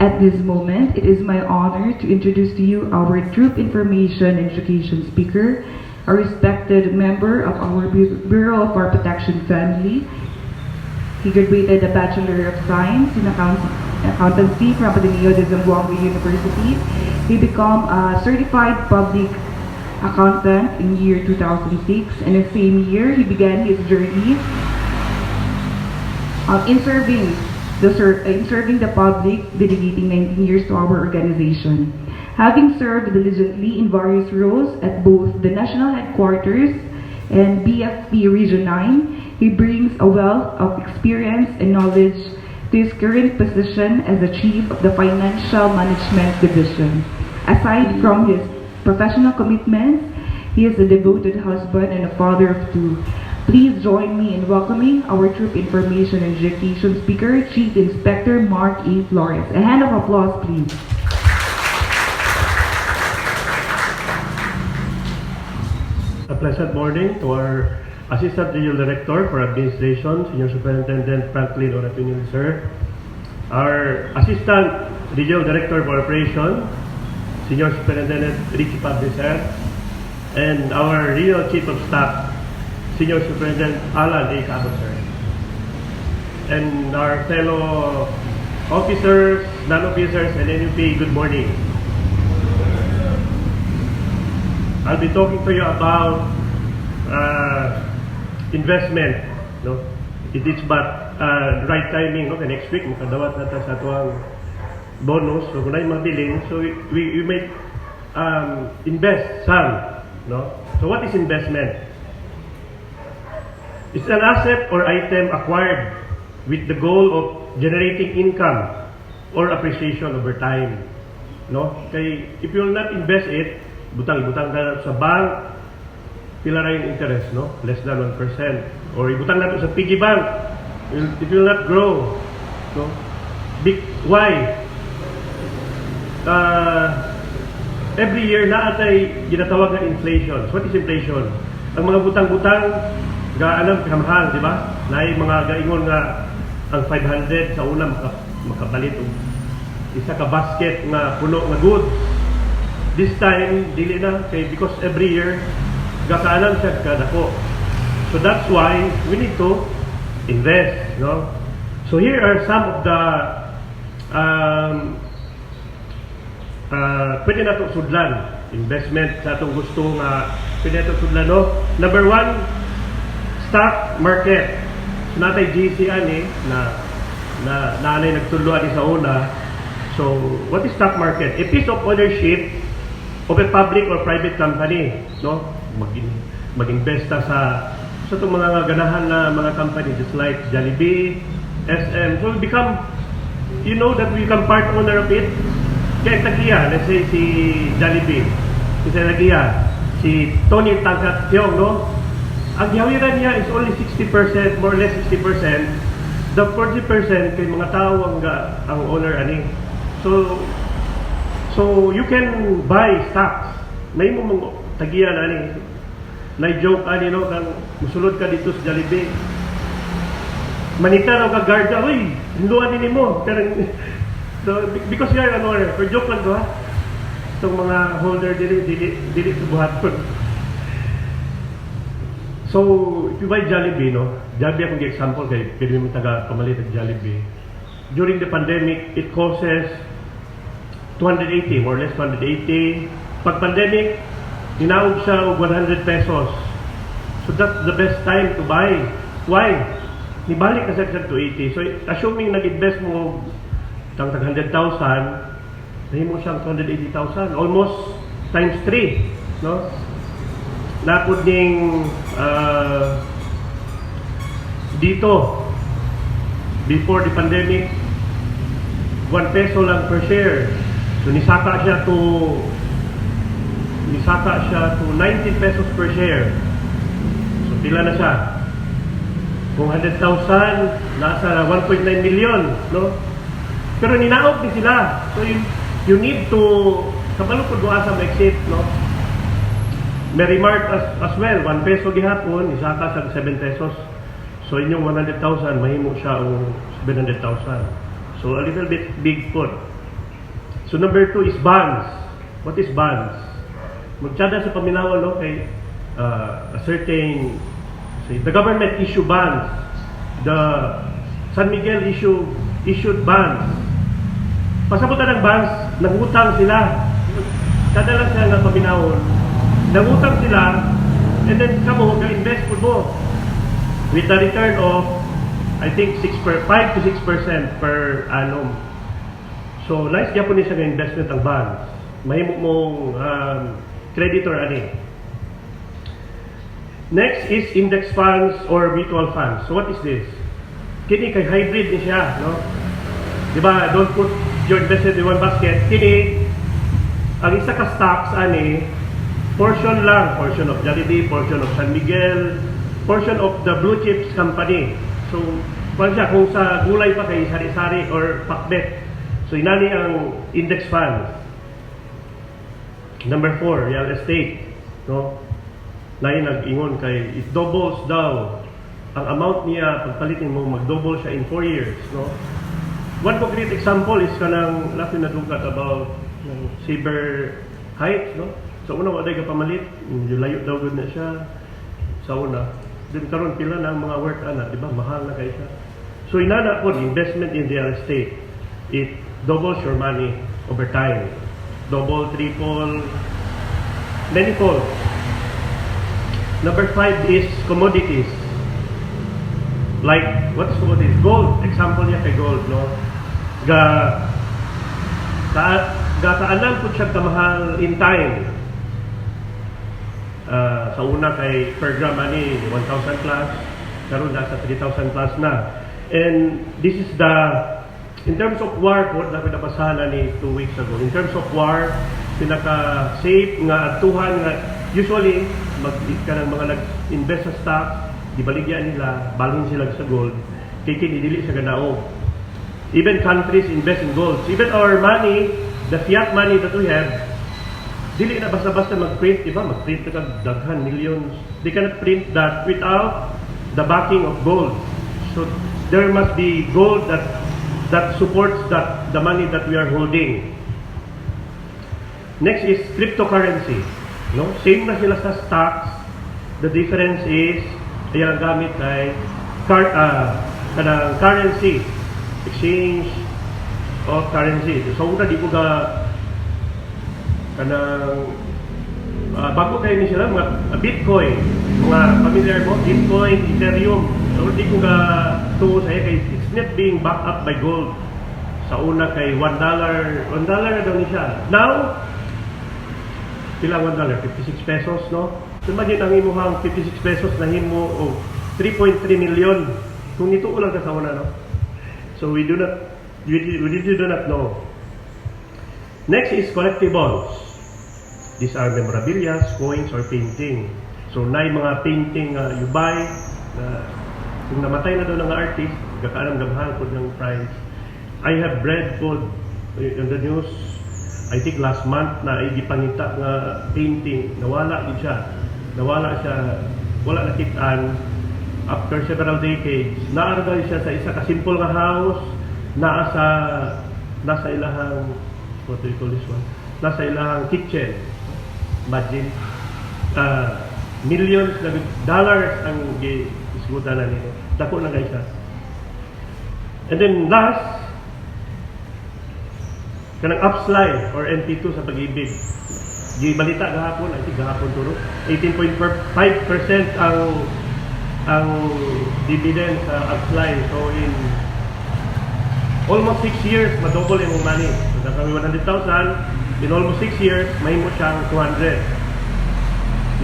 At this moment, it is my honor to introduce to you our Troop Information and Education speaker, a respected member of our Bureau of Fire Protection family. He graduated a Bachelor of Science in Accountancy from Ateneo de Zamboanga University. He became a certified public accountant in year 2006, and the same year he began his journey in serving the public, dedicating 19 years to our organization. Having served diligently in various roles at both the national headquarters and BFP Region 9, he brings a wealth of experience and knowledge to his current position as the Chief of the Financial Management Division. Aside from his professional commitments, he is a devoted husband and a father of two. Please join me in welcoming our Troop Information and Education speaker, Chief Inspector Mark E. Flores. A hand of applause, please. A pleasant morning to our Assistant Regional Director for Administration, Senior Superintendent Franklin Orapinil, sir. Our Assistant Regional Director for Operation, Senior Superintendent Richie Pabde, sir. And our Regional Chief of Staff, Senior Superintendent Alan A. Cabo, sir. And our fellow officers, non-officers, and NUP, good morning. I'll be talking to you about investment. No? It is but right timing. No? Next week, makadawat natin sa tuwang bonus. So, kung na yung mabilin, so we may invest some. No? So, what is investment? It's an asset or item acquired with the goal of generating income or appreciation over time. No? Kaya, if you will not invest it, butang-butang ka sa bank, pila na yung interest, no? Less than 1%. Or ibutang na ito sa piggy bank, it will not grow. No? Why? Every year na atay ginatawag na inflation. So what is inflation? Ang mga butang-butang, gaalam kamahal, di ba? Na yung mga gaingon nga ang 500 sa una makabalit isa ka basket nga puno nga goods. This time, dili na, kay because every year, gakaalam siya kadako. So that's why we need to invest, no? So here are some of the pwede na itong sudlan. Investment sa itong gusto nga pwede na itong sudlan, no? Number one, stock market. So natay GCan na naanay nagtuluan sa una. So, what is stock market? A piece of ownership of a public or private company, no? Mag-invest sa itong mga ganahan na mga company just like Jollibee, SM. So we become, you know that we become part owner of it. Kaya tagiya, let's say si Jollibee, si tagiya, si Tony Tangkat Tiong, no? Ang yawiran niya is only 60%, more or less 60%. The 40% kay mga tao ang owner ani. So you can buy stocks. May mo mong tagiyan ani. Na-joke ani no kang musulod ka dito sa Jollibee. Manita raw ka guard, uy, hinduan din mo. So because you are an owner, for joke lang to ha. Itong mga holder dili subuhaton. So if you buy Jollibee, no, Jollibee akong example kay pwede mo taga pamalit ng Jollibee. During the pandemic, it causes 280, more or less 280. Pag pandemic, inaog siya og 100 pesos. So that's the best time to buy. Why? Nibalik na siya 280. So assuming nag-invest mo tag 100,000, nahimo siyang 280,000. Almost times 3. No? Napod ning dito, before the pandemic, 1 peso lang per share. So nisaka siya to 90 pesos per share. So pila na siya? Kung 100,000, nasa 1.9 million, no? Pero ninaog din sila. So you need to kabalo pud duha sa exit, no? May remark as well, 1 peso gihapon, isaka sa 7 pesos. So inyong 100,000, mahimo siya o 700,000. So a little bit big po. So number 2 is bonds. What is bonds? Magtsada sa paminawan, no, kay a certain, say, the government issue bonds. The San Miguel issued bonds. Pasabutan ng bonds, nangutang sila. Kada lang sila ng paminawon, nangutang sila, and then kamo ga-invest po mo with the return of, I think, 5 to 6% per annum. So, nice gyapon ni siya nga investment ang bonds. Mahimo mong creditor ani. Next is index funds or mutual funds. So, what is this? Kini kay hybrid ni siya, no? Diba, don't put your investment in one basket. Kini, ang isa ka stocks ani, portion of Jollibee, portion of San Miguel, portion of the blue chips company. So, kung sa gulay pa kay sari-sari or pakbet. So, inani ang index funds. Number 4, real estate. No? Lain nag-ingon kay it doubles daw. Ang amount niya, pagpalitin mo, mag-double siya in 4 years. No? One concrete example is kanang natin nadugat about Saber Heights. No? Sa una, waday ka pamalit. Layo daw gud na siya. Sa una. Din karon pila na ang mga worth ana, di ba? Mahal na kay siya. So inana po investment in real estate. It doubles your money over time. Double, triple, manifold. Number 5 is commodities. Like, what's commodities? Gold. Example niya kay gold, no? Kaanan po siya kamahal in time. Sa una kay per gram ani 1,000 plus, karon nasa 3,000 plus na. And this is the, in terms of war po, napasahan ni 2 weeks ago. In terms of war, pinaka-safe nga atuhan nga usually ka ng mga nag-invest sa stock, di baligyan nila, balhin sila sa gold, kay kinidili sa ganaog. Even countries invest in gold. So even our money, the fiat money that we have, dili na basta-basta mag-print, di ba? Mag-print ka daghan, millions. They cannot print that without the backing of gold. So there must be gold that supports the money that we are holding. Next is cryptocurrency. No? Same na sila sa stocks. The difference is ayan ang gamit kay kanang currency, exchange of currency. So una di ko kanang bago kayo ni sila mga Bitcoin, mga familiar mo, Bitcoin, Ethereum. So di ko tuo sa kay it's not being backed up by gold. Sa una kay $1 na daw ni siya. Now pila $1, 56 pesos, no? So imagine ang imuhang 56 pesos na himo o 3.3 million kung nito ulang ka sa una, no? So we do not know. Next is collectibles. These are memorabilia, coins, or painting. So na mga painting you buy kung namatay na daw ng artist, gakaanang gamhan po ng price. I have read po in the news, I think last month na ay gipangita nga painting, nawala siya, wala nakitaan after several decades. Naaragay siya sa isa ka simple nga house, nasa ilahang, what do you call this one? Nasa ilahang kitchen. Imagine, millions na dollars ang isgutan na nito. Dako na guys siya. And then last, kanang upslide or NP2 sa pag-ibig. Gibalita gahapon, I think gahapon turo. 18.5% ang dividend sa upslide. So in almost 6 years, madouble yung money. So kami 100,000, in almost 6 years, mahimo siyang 200.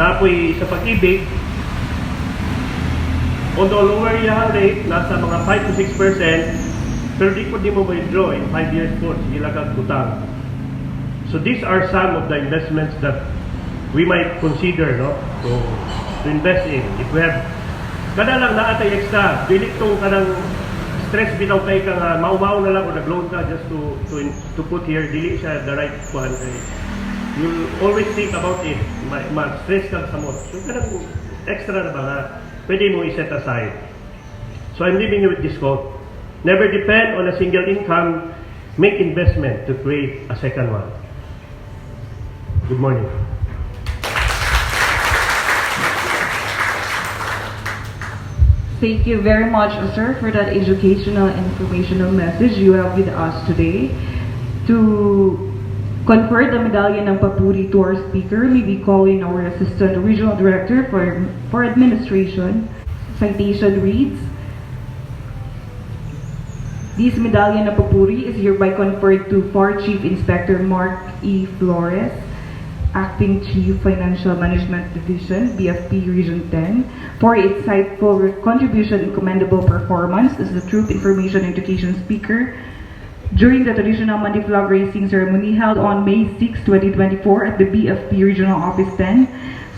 Napoy sa pag-ibig, although lower yung rate, nasa mga 5 to 6%, pero di mo withdraw in 5 years po, sige lang kang utang. So these are some of the investments that we might consider, no? To invest in. If we have, kada lang naatay extra, dili tong kanang stress bitaw kay ka nga maumaw na lang o nag-loan ka just to put here, dili siya the right one. You'll always think about it. Ma-stress ka sa mo. So kanang extra na ba nga, pwede mo i-set aside. So I'm leaving you with this quote. Never depend on a single income. make investment to create a second one. Good morning. Thank you very much, sir, for that educational and informational message you have with us today. To confer the medallion ng papuri to our speaker, may be calling our Assistant Regional Director for Administration. Citation reads, this medallion ng papuri is hereby conferred to FAR Chief Inspector Mark E. Flores, Acting Chief Financial Management Division, BFP Region 10, for its insightful contribution and commendable performance as the Truth Information Education Speaker during the traditional Monday Flag Raising Ceremony held on May 6, 2024 at the BFP Regional Office 10.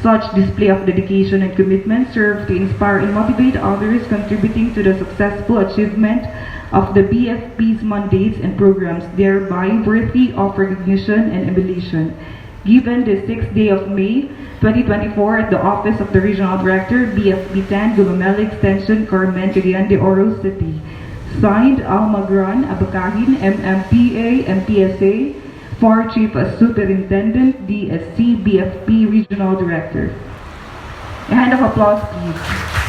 Such display of dedication and commitment served to inspire and motivate others, contributing to the successful achievement of the BFP's mandates and programs, thereby worthy of recognition and emulation. Given the 6th day of May 2024 at the Office of the Regional Director, BFP 10, Gumamela Extension, Carmen, Cagayan de Oro City. Signed, Almagran Abakahin, MMPA, MPSA, FAR Chief Superintendent, DSC, BFP Regional Director. A hand of applause, please.